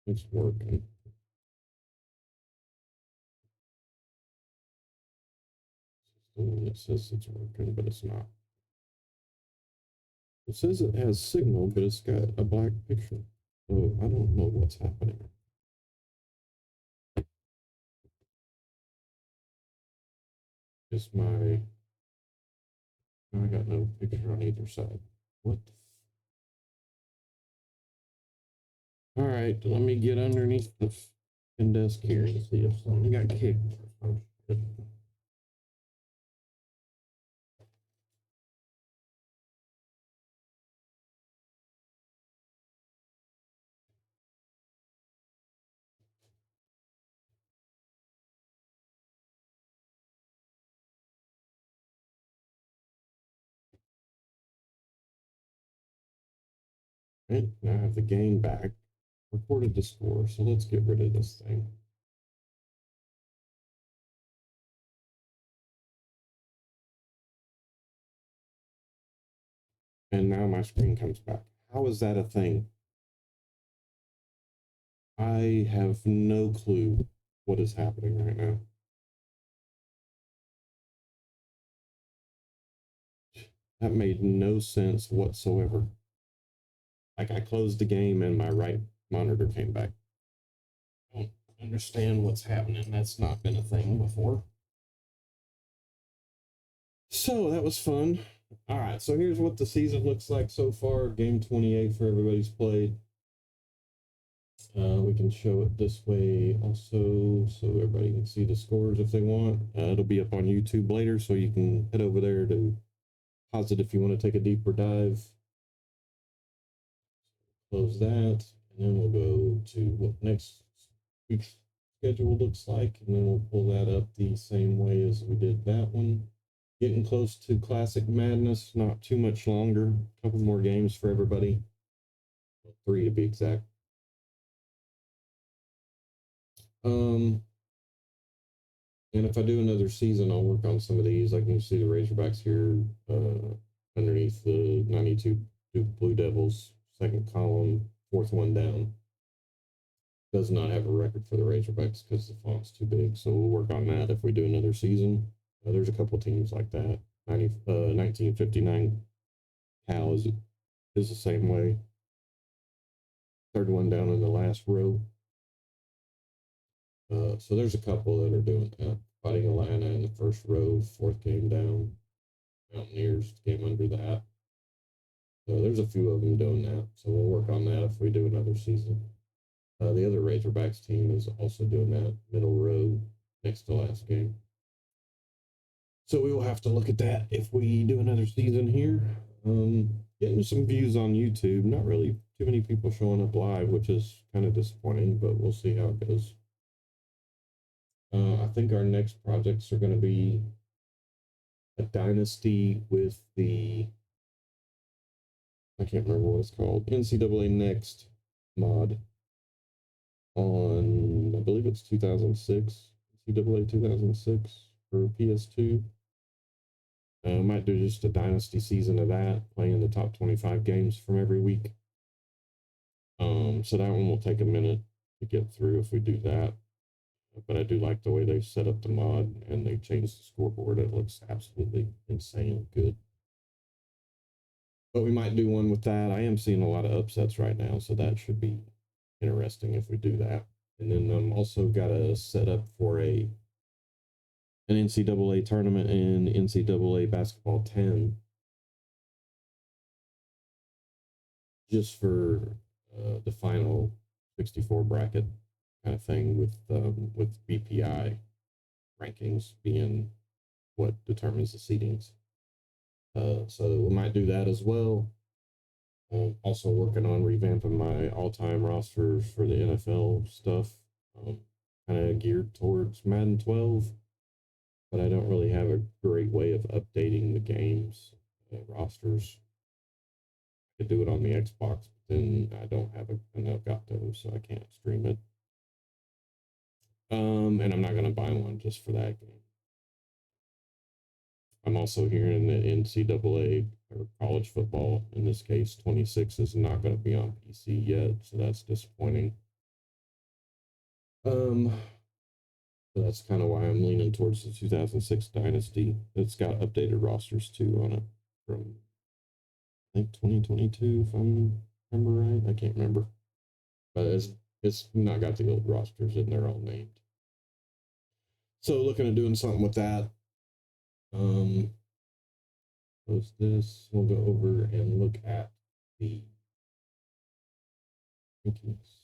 It's working. It says it's working, but it's not. It says it has signal, but it's got a black picture. So I don't know what's happening. It's my. I got no picture on either side. What the? All right, let me get underneath the desk here and see if something got kicked. Right, now I have the game back. Recorded the score, so let's get rid of this thing. And now my screen comes back. How is that a thing? I have no clue what is happening right now. That made no sense whatsoever. Like I closed the game and my right monitor came back. I don't understand what's happening. That's not been a thing before. So that was fun. All right, so here's what the season looks like so far. Game 28 for everybody's played. We can show it this way also, so everybody can see the scores if they want. It'll be up on YouTube later, so you can head over there to pause it if you want to take a deeper dive. Close that, and then we'll go to what next week's schedule looks like, and then we'll pull that up the same way as we did that one. Getting close to Classic Madness, not too much longer. A couple more games for everybody. 3 to be exact. And if I do another season, I'll work on some of these. Like you see the Razorbacks here underneath the 92 Duke Blue Devils, second column, fourth one down. Does not have a record for the Razorbacks because the font's too big. So we'll work on that if we do another season. There's a couple teams like that. 1959 Cal is the same way. Third one down in the last row. So there's a couple that are doing that. Fighting Atlanta in the first row, fourth game down. Mountaineers game under that. So there's a few of them doing that. So we'll work on that if we do another season. The other Razorbacks team is also doing that middle row next to last game. So we will have to look at that if we do another season here. Getting some views on YouTube. Not really too many people showing up live, which is kind of disappointing, but we'll see how it goes. I think our next projects are going to be a dynasty with the, I can't remember what it's called, NCAA Next mod on, I believe it's 2006, NCAA 2006 for PS2. Might do just a dynasty season of that, playing the top 25 games from every week. So that one will take a minute to get through if we do that. But I do like the way they set up the mod and they changed the scoreboard. It looks absolutely insane good. But we might do one with that. I am seeing a lot of upsets right now, so that should be interesting if we do that. And then I'm also got a set up for an NCAA tournament in NCAA Basketball 10, just for the final 64 bracket kind of thing with BPI rankings being what determines the seedings. So we might do that as well. Also working on revamping my all-time rosters for the NFL stuff, kind of geared towards Madden 12, but I don't really have a great way of updating the games rosters. I could do it on the Xbox, but then I don't have an Elgato, so I can't stream it. And I'm not going to buy one just for that game. I'm also hearing that NCAA or college football, in this case, 26 is not going to be on PC yet, so that's disappointing. So that's kind of why I'm leaning towards the 2006 Dynasty. It's got updated rosters too on it from, I think, 2022, if I remember right. I can't remember, but it's not got the old rosters and they're all named. So looking at doing something with that. Close this. We'll go over and look at the rankings.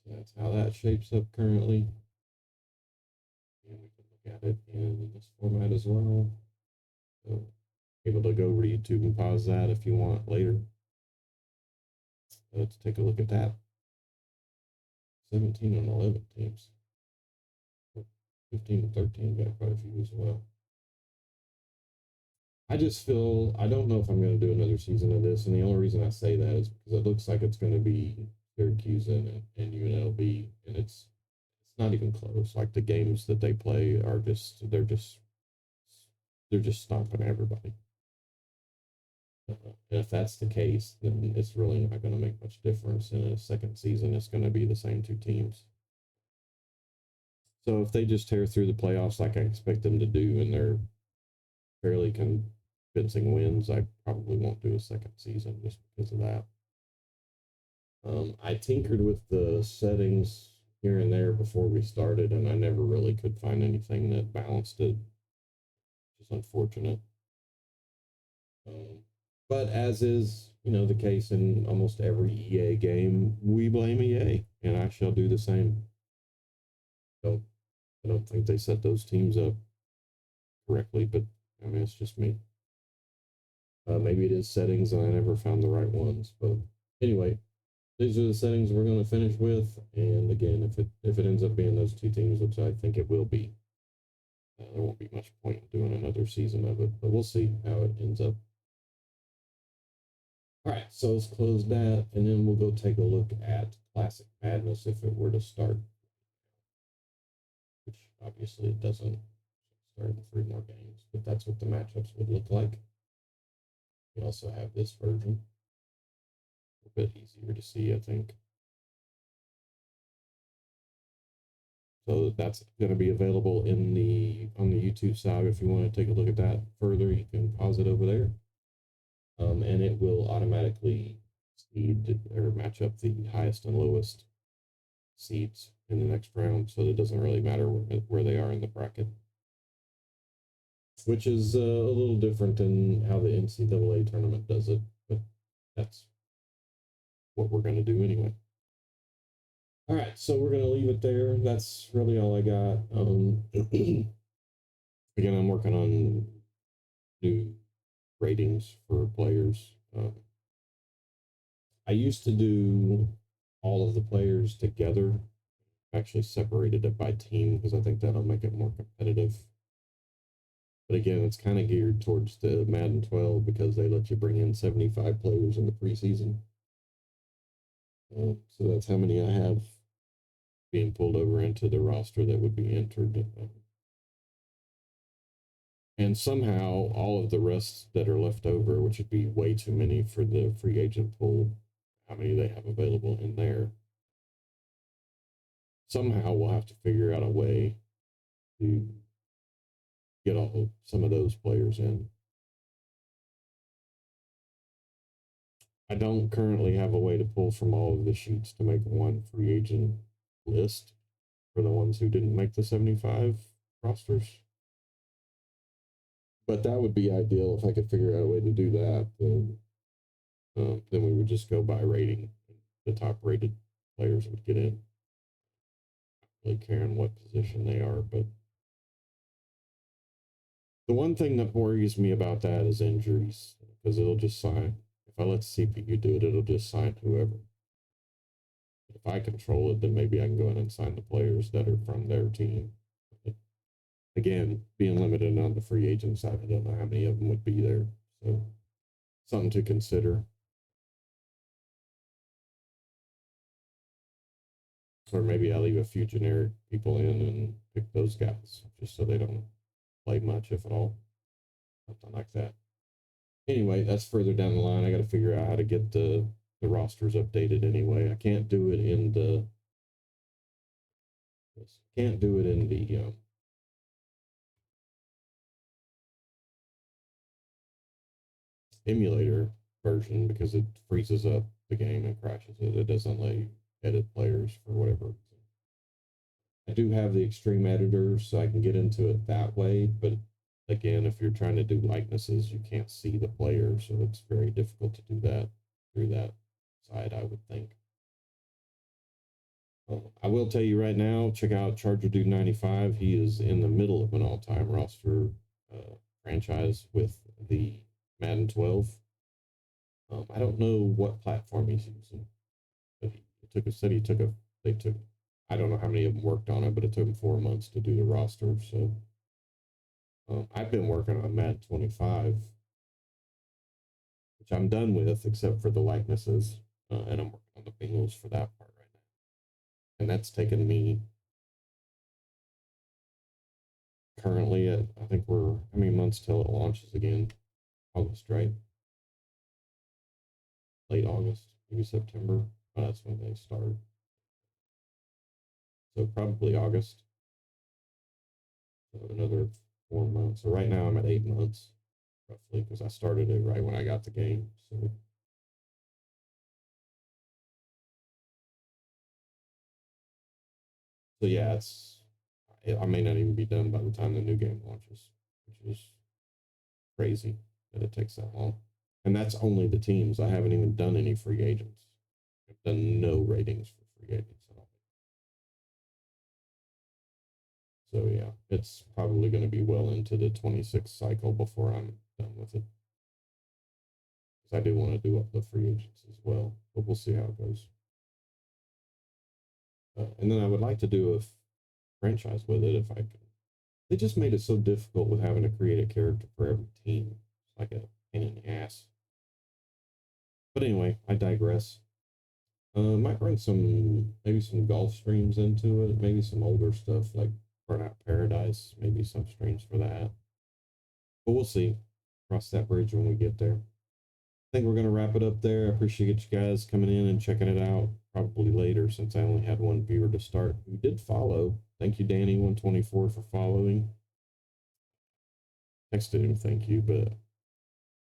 So that's how that shapes up currently. And we can look at it in this format as well. So able to go over to YouTube and pause that if you want later. Let's take a look at that. 17 and 11 teams. 15 and 13 got quite a few as well. I just feel I don't know if I'm going to do another season of this, and the only reason I say that is because it looks like it's going to be Syracuse and UNLV, and it's not even close. Like the games that they play are just they're just stomping everybody. And if that's the case, then it's really not going to make much difference. In a second season, it's going to be the same two teams. So if they just tear through the playoffs like I expect them to do, and they're fairly convincing wins, I probably won't do a second season just because of that. I tinkered with the settings here and there before we started, and I never really could find anything that balanced it. Which is unfortunate. But as is, the case in almost every EA game, we blame EA, and I shall do the same. So I don't think they set those teams up correctly, but I mean, it's just me. Maybe it is settings, and I never found the right ones. But anyway, these are the settings we're going to finish with. And again, if it ends up being those two teams, which I think it will be, there won't be much point in doing another season of it. But we'll see how it ends up. All right, so let's close that, and then we'll go take a look at Classic Madness if it were to start, which obviously it doesn't start in 3 more games, but that's what the matchups would look like. We also have this version, a bit easier to see, I think. So that's going to be available on the YouTube side. If you want to take a look at that further, you can pause it over there. And it will automatically seed or match up the highest and lowest seeds in the next round, so it doesn't really matter where they are in the bracket, which is a little different than how the NCAA tournament does it, but that's what we're going to do anyway. All right, so we're going to leave it there. That's really all I got. Again, I'm working on new ratings for players. I used to do all of the players together, actually separated it by team because I think that'll make it more competitive. But again, it's kind of geared towards the Madden 12 because they let you bring in 75 players in the preseason. So that's how many I have being pulled over into the roster that would be entered. And somehow all of the rest that are left over, which would be way too many for the free agent pool, how many they have available in there. Somehow we'll have to figure out a way to get some of those players in. I don't currently have a way to pull from all of the sheets to make one free agent list for the ones who didn't make the 75 rosters. But that would be ideal if I could figure out a way to do that. Then we would just go by rating. The top rated players would get in. Not really caring what position they are, but the one thing that worries me about that is injuries, because it'll just sign. If I let CPU do it, it'll just sign whoever. If I control it, then maybe I can go in and sign the players that are from their team. But again, being limited on the free agent side, I don't know how many of them would be there. So something to consider. Or maybe I'll leave a few generic people in and pick those guys just so they don't play much, if at all. Something like that. Anyway, that's further down the line. I got to figure out how to get the rosters updated anyway. I can't do it in the emulator version because it freezes up the game and crashes it. It doesn't let you edit players for whatever. I do have the extreme editor, so I can get into it that way. But again, if you're trying to do likenesses, you can't see the player, so it's very difficult to do that through that side, I would think. I will tell you right now, check out Charger Dude 95. He is in the middle of an all-time roster franchise with the Madden 12. I don't know what platform he's using, but I don't know how many of them worked on it, but it took him 4 months to do the roster. So I've been working on Madden 25 which I'm done with, except for the likenesses, and I'm working on the Bengals for that part right now. And that's taken me currently at, I think we're, how many months till it launches again? August, right? Late August, maybe September. Oh, that's when they start. So probably August. So another 4 months. So right now I'm at 8 months, roughly, because I started it right when I got the game. So yeah, I may not even be done by the time the new game launches, which is crazy that it takes that long. And that's only the teams. I haven't even done any free agents. I've done no ratings for free agents at all. So yeah, it's probably going to be well into the 26th cycle before I'm done with it. Because I do want to do up the free agents as well, but we'll see how it goes. And then I would like to do a franchise with it if I can. They just made it so difficult with having to create a character for every team. It's like a pain in the ass. But anyway, I digress. Might run maybe some golf streams into it, maybe some older stuff like Burnout Paradise, maybe some streams for that. But we'll see. Cross that bridge when we get there. I think we're going to wrap it up there. I appreciate you guys coming in and checking it out. Probably later since I only had one viewer to start who did follow. Thank you, Danny124, for following. Texted him, thank you, but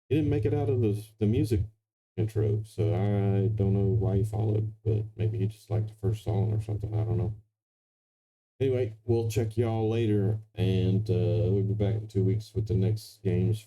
he didn't make it out of the music intro, so I don't know why he followed, but maybe he just liked the first song or something. I don't know. Anyway, we'll check y'all later, and we'll be back in 2 weeks with the next games